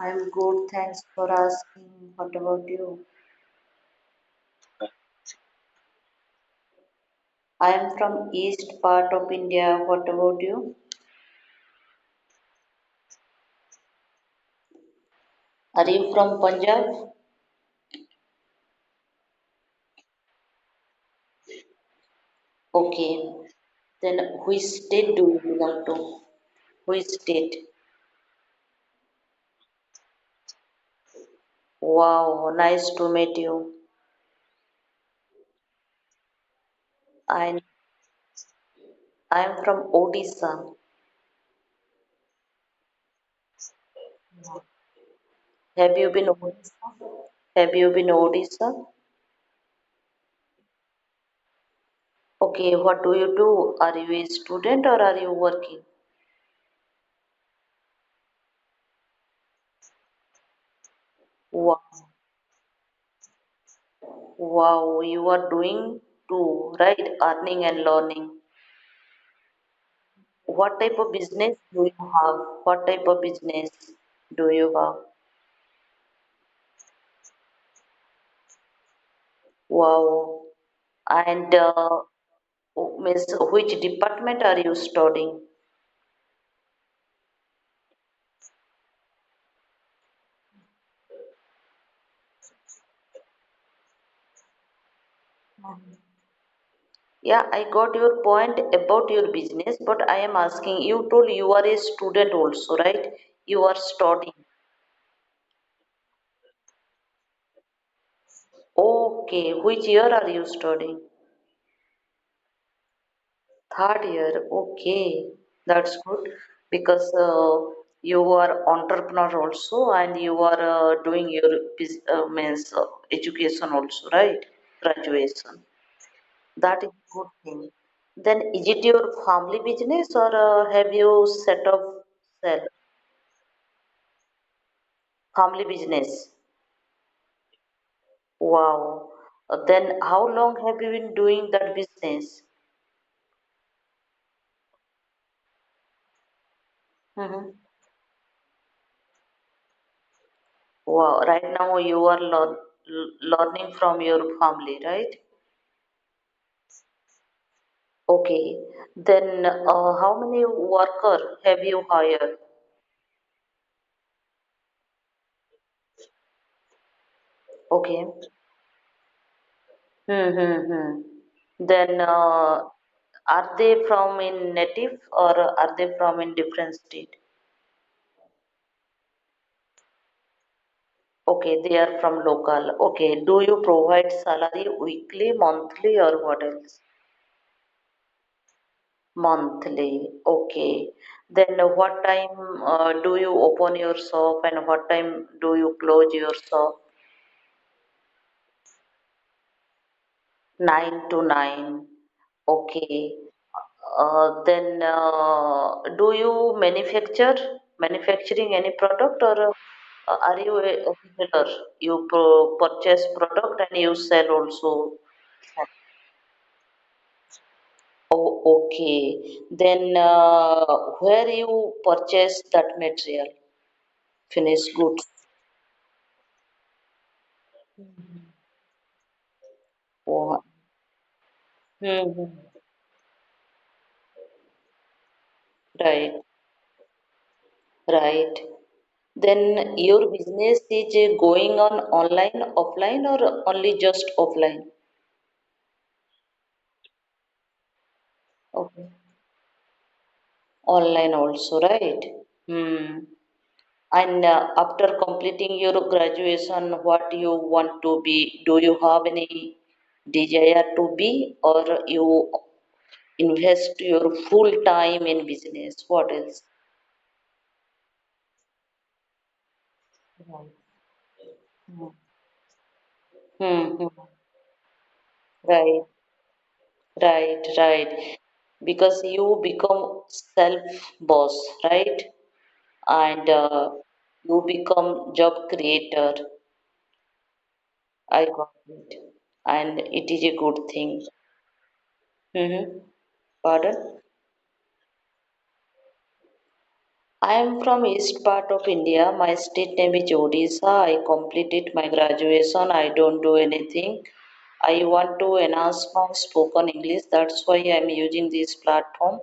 I'm good, thanks for asking. What about you? I am from east part of India. What about you? Are you from Punjab? Okay. Then which state do you belong to? Which state? Wow, nice to meet you. I I am from Odisha. Have you been Odisha? Have you been Odisha? Okay, what do you do? Are you a student or are you working? Wow, wow, you are doing too, right? Earning and learning. What type of business do you have? What type of business do you have? Wow. And miss, which department are you studying? Yeah, I got your point about your business, but I am asking, you told you are a student also, right? You are studying. Okay, which year are you studying? Third year, okay, that's good because you are entrepreneur also and you are doing your means education also, right? Graduation. That is good thing. Then is it your family business or have you set up self family business? Wow. Then how long have you been doing that business? Mm-hmm. Wow. Right now you are learning from your family, right? Okay, then how many worker have you hired? Okay. Hmm. Then are they from in native or are they from in different state? Okay, they are from local. Okay, do you provide salary weekly, monthly, or what else? Monthly. Okay. Then what time do you open your shop and what time do you close your shop? 9 to 9. Okay. Then do you manufacturing any product or are you a retailer? You purchase product and you sell also. Oh, okay. Then where you purchase that material, finished goods? Oh, hmm. Right, right. Then your business is going on online, offline, or only just offline? Okay. Online also, right? Hmm. And after completing your graduation, what you want to be? Do you have any desire to be, or you invest your full time in business? What else? Right. Hmm. Hmm. Right. Right. Right. Because you become self boss, right? And you become job creator. I got it. And it is a good thing. Mm-hmm. Pardon? I am from east part of India. My state name is Odisha. I completed my graduation. I don't do anything. I want to enhance my spoken English. That's why I am using this platform.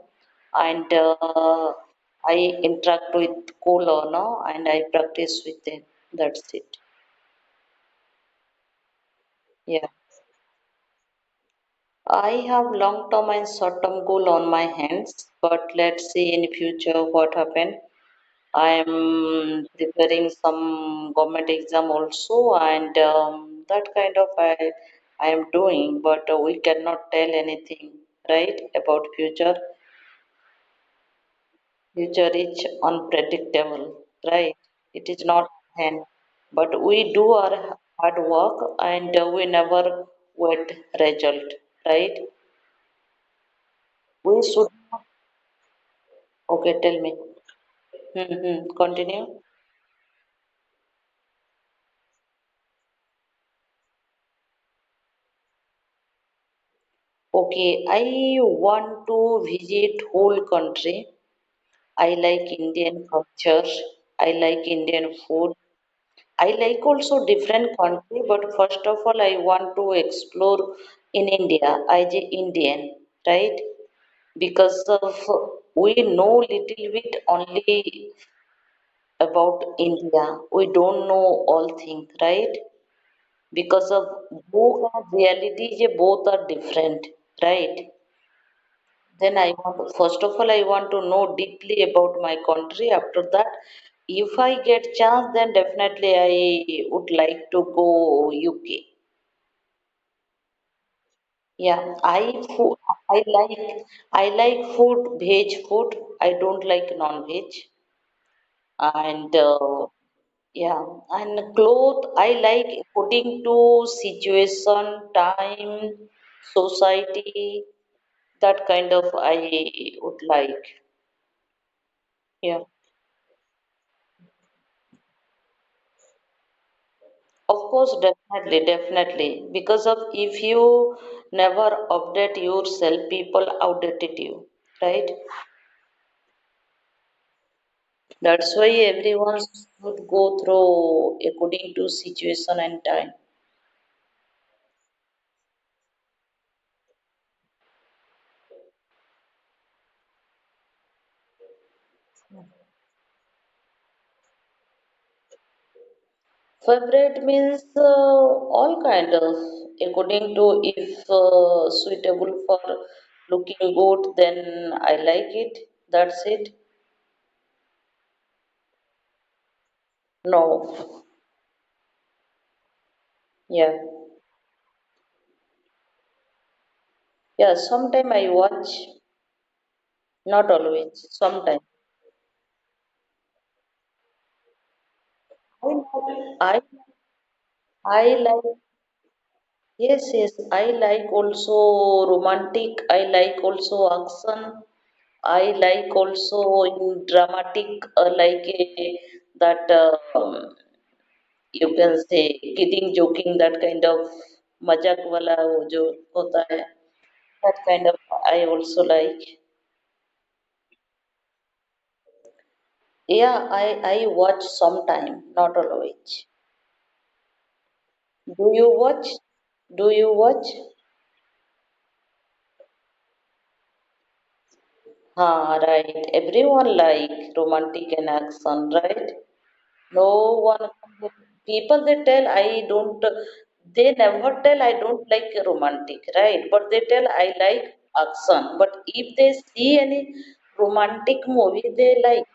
And I interact with co-learner and I practice with them. That's it. Yeah. I have long-term and short-term goal on my hands, but let's see in future what happen. I am preparing some government exam also, and that kind of I am doing, but we cannot tell anything, right, about future. Future is unpredictable, right? It is not hand, but we do our hard work and we never wait result, right? We should. Okay, tell me. Continue. Okay, I want to visit whole country. I like Indian culture. I like Indian food. I like also different country, but first of all, I want to explore in India as a Indian, right? Because of we know little bit only about India. We don't know all things, right? Because of both are reality, both are different, right? Then I want, first of all, I want to know deeply about my country. After that, if I get chance, then definitely I would like to go UK. Yeah, I like food, veg food. I don't like non-veg. And yeah, and clothes I like according to situation, time, society. That kind of I would like. Yeah. Of course, definitely, definitely. Because of if you never update yourself, people outdated you, right? That's why everyone should go through according to situation and time. Favorite means all kind of according to if suitable for looking good, then I like it. That's it. No, yeah, yeah. Sometime I watch, not always. Sometime. I I like yes. I like also romantic. I like also action. I like also in dramatic like that you can say kidding, joking that kind of मजाक वाला वो जो होता है that kind of I also like. Yeah, I watch sometime, not always. Do you watch? Do you watch? Right. Everyone like romantic and action, right? No one, people they tell I don't, they never tell I don't like romantic, right? But they tell I like action. But if they see any romantic movie, they like,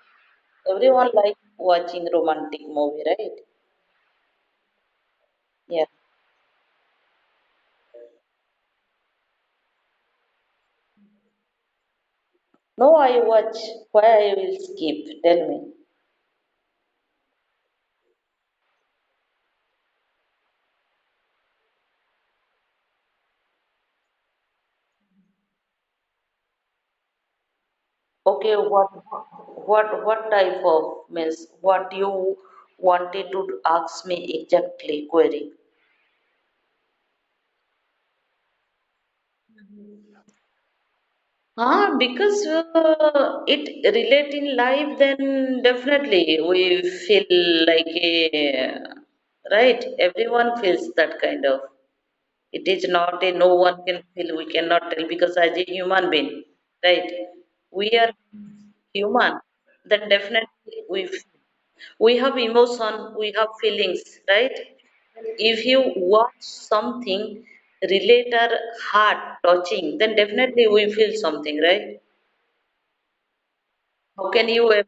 everyone like watching romantic movie, right? Yeah. No, I watch. Why I will skip? Tell me. Okay, what type of means what you wanted to ask me exactly query? Because it relate in life, then definitely we feel like a right. Everyone feels that kind of. It is not a no one can feel. We cannot tell because as a human being, right? We are human. Then definitely we have emotion. We have feelings, right? If you watch something relate our heart touching, then definitely we feel something, right? How can you?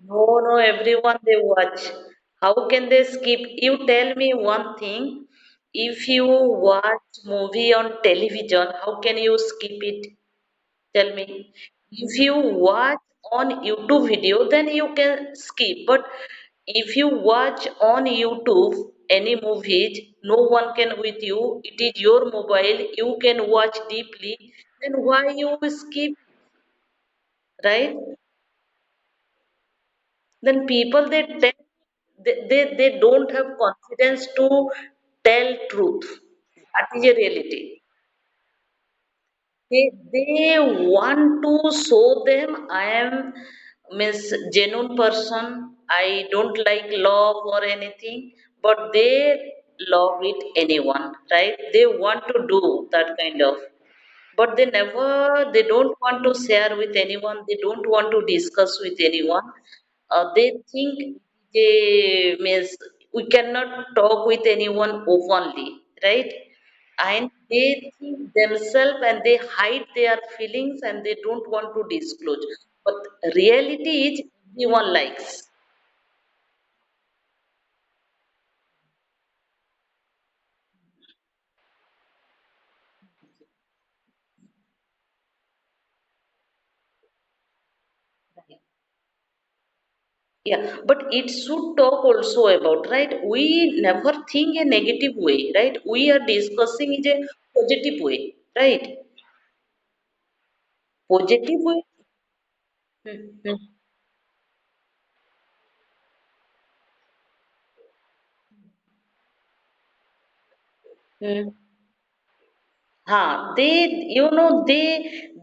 No, no, everyone they watch. How can they skip? You tell me one thing. If you watch movie on television, how can you skip it? Tell me. If you watch on YouTube video, then you can skip. But if you watch on YouTube any movies, no one can with you. It is your mobile. You can watch deeply. Then why you skip, right? Then people they don't have confidence to tell truth. That is a reality. They want to show them I am means genuine person. I don't like love or anything, but they love it anyone, right? They want to do that kind of, but they don't want to share with anyone, they don't want to discuss with anyone. They think they means we cannot talk with anyone openly, right? And they think themselves and they hide their feelings and they don't want to disclose, but reality is everyone likes. Yeah, but it should talk also about, right? We never think a negative way, right? We are discussing in a positive way, right? Positive way. Hmm, hmm, hmm.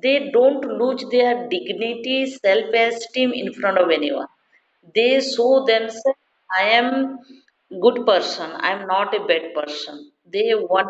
They don't lose their dignity, self-esteem in front of anyone. They show themselves, I am good person, I am not a bad person. They want